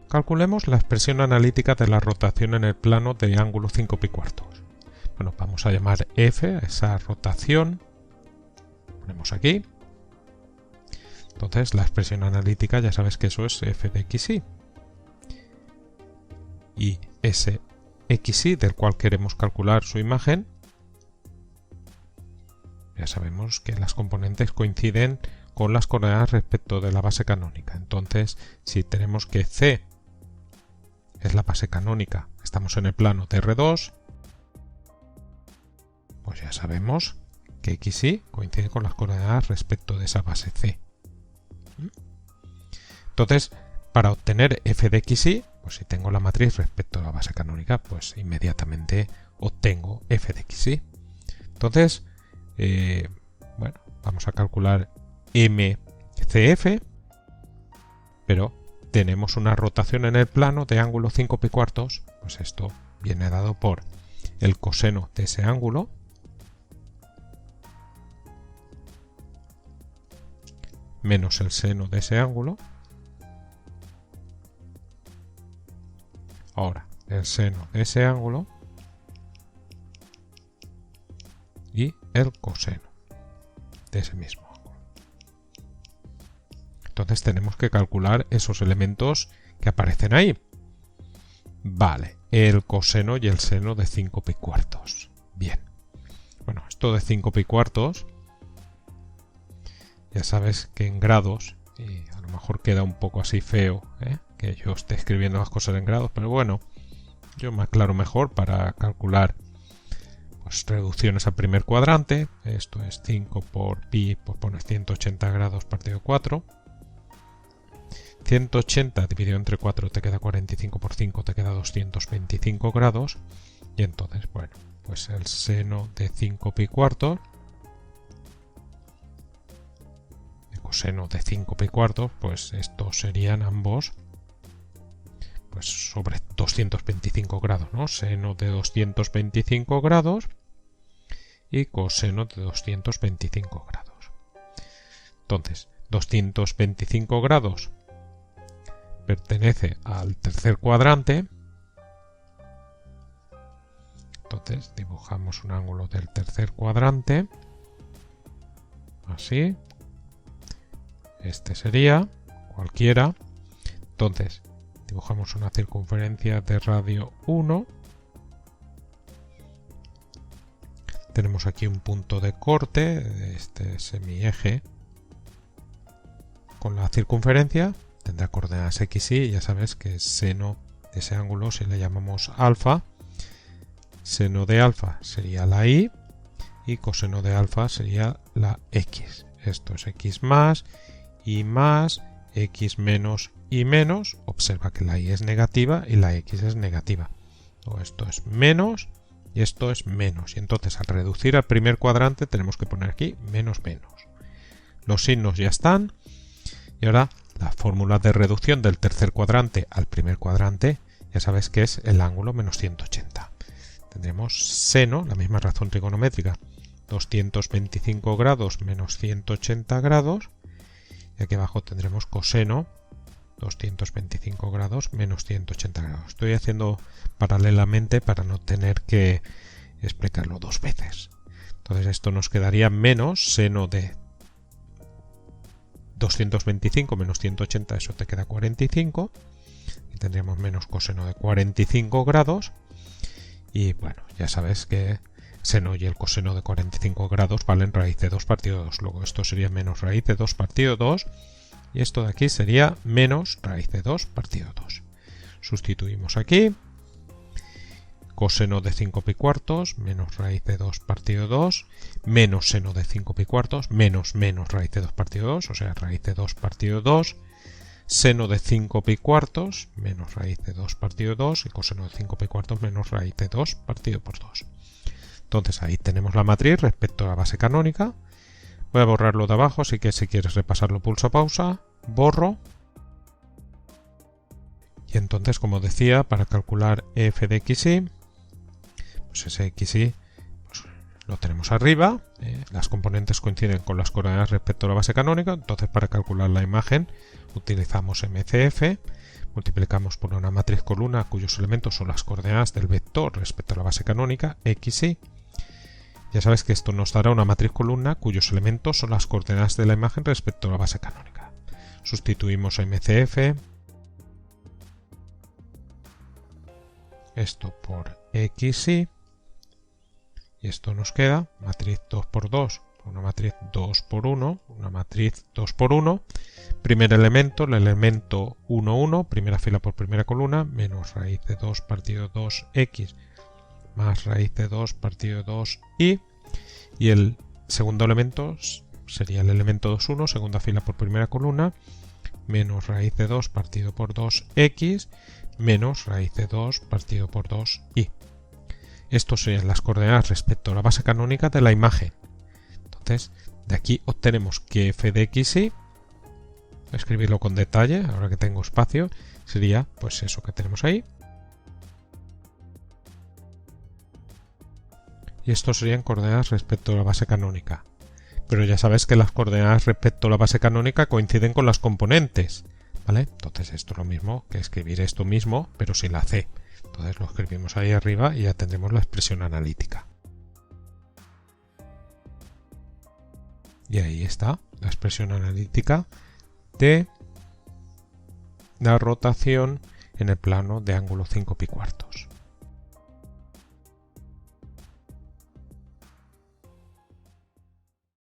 calculemos la expresión analítica de la rotación en el plano de ángulo 5 pi cuartos. Bueno, vamos a llamar f a esa rotación. Ponemos aquí. Entonces la expresión analítica ya sabes que eso es f de xy. Y ese xy del cual queremos calcular su imagen, ya sabemos que las componentes coinciden con las coordenadas respecto de la base canónica. Entonces, si tenemos que C es la base canónica, estamos en el plano de R2, pues ya sabemos que xy coincide con las coordenadas respecto de esa base C. Entonces, para obtener f de xy, pues si tengo la matriz respecto a la base canónica, pues inmediatamente obtengo f de xy. Entonces, bueno, vamos a calcular MCF, pero tenemos una rotación en el plano de ángulo 5 pi cuartos, pues esto viene dado por el coseno de ese ángulo menos el seno de ese ángulo. Ahora, el seno de ese ángulo y el coseno de ese mismo ángulo. Entonces tenemos que calcular esos elementos que aparecen ahí. Vale, el coseno y el seno de 5 pi cuartos. Bien. Bueno, esto de 5 pi cuartos, ya sabes que en grados, y a lo mejor queda un poco así feo, que yo esté escribiendo las cosas en grados, pero bueno, yo me aclaro mejor para calcular pues reducciones al primer cuadrante. Esto es 5 por pi, pues pones 180 grados partido 4. 180 dividido entre 4 te queda 45 por 5, te queda 225 grados. Y entonces, bueno, pues el seno de 5 pi cuartos, el coseno de 5 pi cuartos, pues estos serían ambos pues sobre 225 grados, ¿no? Seno de 225 grados y coseno de 225 grados. Entonces, 225 grados pertenece al tercer cuadrante. Entonces, dibujamos un ángulo del tercer cuadrante. Así. Este sería cualquiera. Entonces, dibujamos una circunferencia de radio 1. Tenemos aquí un punto de corte de este semieje con la circunferencia. Tendrá coordenadas x y ya sabes que seno de ese ángulo, si le llamamos alfa, seno de alfa sería la y coseno de alfa sería la x. Esto es x más, x menos y menos. Observa que la y es negativa y la x es negativa. Esto es menos y esto es menos. Y entonces al reducir al primer cuadrante tenemos que poner aquí menos menos. Los signos ya están. Y ahora la fórmula de reducción del tercer cuadrante al primer cuadrante, ya sabes que es el ángulo menos 180. Tendremos seno, la misma razón trigonométrica, 225 grados menos 180 grados. Y aquí abajo tendremos coseno, 225 grados menos 180 grados. Estoy haciendo paralelamente para no tener que explicarlo dos veces. Entonces esto nos quedaría menos seno de 225 menos 180, eso te queda 45. Y tendríamos menos coseno de 45 grados. Y bueno, ya sabes que seno y el coseno de 45 grados valen raíz de 2 partido 2. Luego esto sería menos raíz de 2 partido 2. Y esto de aquí sería menos raíz de 2 partido 2. Sustituimos aquí. Coseno de 5 pi cuartos menos raíz de 2 partido 2 menos seno de 5 pi cuartos menos raíz de 2 partido 2, o sea, raíz de 2 partido 2, seno de 5 pi cuartos menos raíz de 2 partido 2 y coseno de 5 pi cuartos menos raíz de 2 partido por 2. Entonces ahí tenemos la matriz respecto a la base canónica. Voy a borrarlo de abajo, así que si quieres repasarlo pulsa pausa, borro. Y entonces, como decía, para calcular f de xy, pues ese xy pues lo tenemos arriba, las componentes coinciden con las coordenadas respecto a la base canónica. Entonces, para calcular la imagen utilizamos MCF. multiplicamos por una matriz columna cuyos elementos son las coordenadas del vector respecto a la base canónica, x, y. Ya sabes que esto nos dará una matriz columna cuyos elementos son las coordenadas de la imagen respecto a la base canónica. Sustituimos a MCF, esto por x, y esto nos queda matriz 2 por 2, una matriz 2 por 1, una matriz 2 por 1, primer elemento, el elemento 1, 1, primera fila por primera columna, menos raíz de 2 partido 2x, más raíz de 2 partido 2y, y el segundo elemento sería el elemento 2, 1, segunda fila por primera columna, menos raíz de 2 partido por 2x, menos raíz de 2 partido por 2y. Estos serían las coordenadas respecto a la base canónica de la imagen. Entonces, de aquí obtenemos que f de x, y, voy a escribirlo con detalle, ahora que tengo espacio, sería pues eso que tenemos ahí. Y estos serían coordenadas respecto a la base canónica. Pero ya sabes que las coordenadas respecto a la base canónica coinciden con las componentes, ¿vale? Entonces esto es lo mismo que escribir esto mismo, pero sin la c. Entonces lo escribimos ahí arriba y ya tendremos la expresión analítica. Y ahí está la expresión analítica de la rotación en el plano de ángulo 5 pi cuarto.